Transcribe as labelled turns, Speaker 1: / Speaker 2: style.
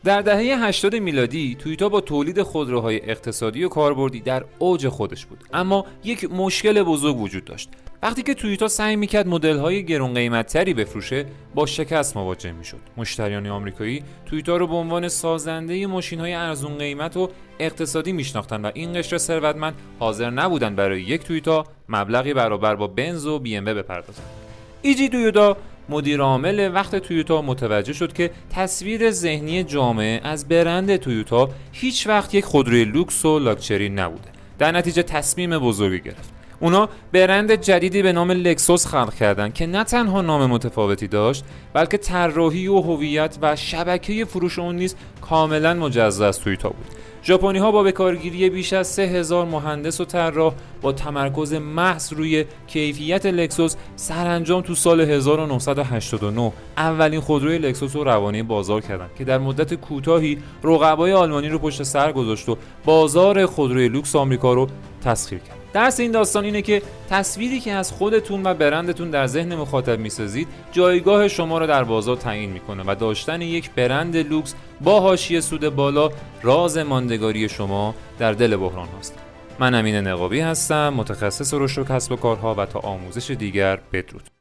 Speaker 1: در دهه 80 میلادی تویوتا با تولید خودروهای اقتصادی و کاربردی در اوج خودش بود، اما یک مشکل بزرگ وجود داشت. وقتی که تویوتا سعی میکرد مدل‌های گران قیمت‌تری بفروشه، با شکست مواجه میشد. مشتریان آمریکایی تویوتا رو به عنوان سازنده ماشین‌های ارزون قیمت و اقتصادی میشناختند و این قشر ثروتمند حاضر نبودند برای یک تویوتا مبلغی برابر با بنز و بی ام و بپردازند. ایجی تویوتا مدیر عامل وقت تویوتا متوجه شد که تصویر ذهنی جامعه از برند تویوتا هیچ وقت یک خودروی لوکس و لاکچری نبوده. در نتیجه تصمیم بزرگی گرفت. اونا برند جدیدی به نام لکسوس خلق کردند که نه تنها نام متفاوتی داشت، بلکه طراحی و هویت و شبکه فروش اون نیز کاملا مجزا از تویوتا بود. ژاپنی‌ها با بکارگیری بیش از 3000 مهندس و طراح با تمرکز محض روی کیفیت لکسوس سرانجام تو سال 1989 اولین خودروی لکسوس رو روانه بازار کردند که در مدت کوتاهی رقبای آلمانی رو پشت سر گذاشت و بازار خودروی لوکس آمریکا رو تسخیر کرد. درس این داستان اینه که تصویری که از خودتون و برندتون در ذهن مخاطب میسازید جایگاه شما رو در بازار تعیین میکنه و داشتن یک برند لوکس با حاشیه سود بالا راز ماندگاری شما در دل بحران هاست. من امین نقابی هستم، متخصص رشد و کسب و کارها، و تا آموزش دیگر بدرود.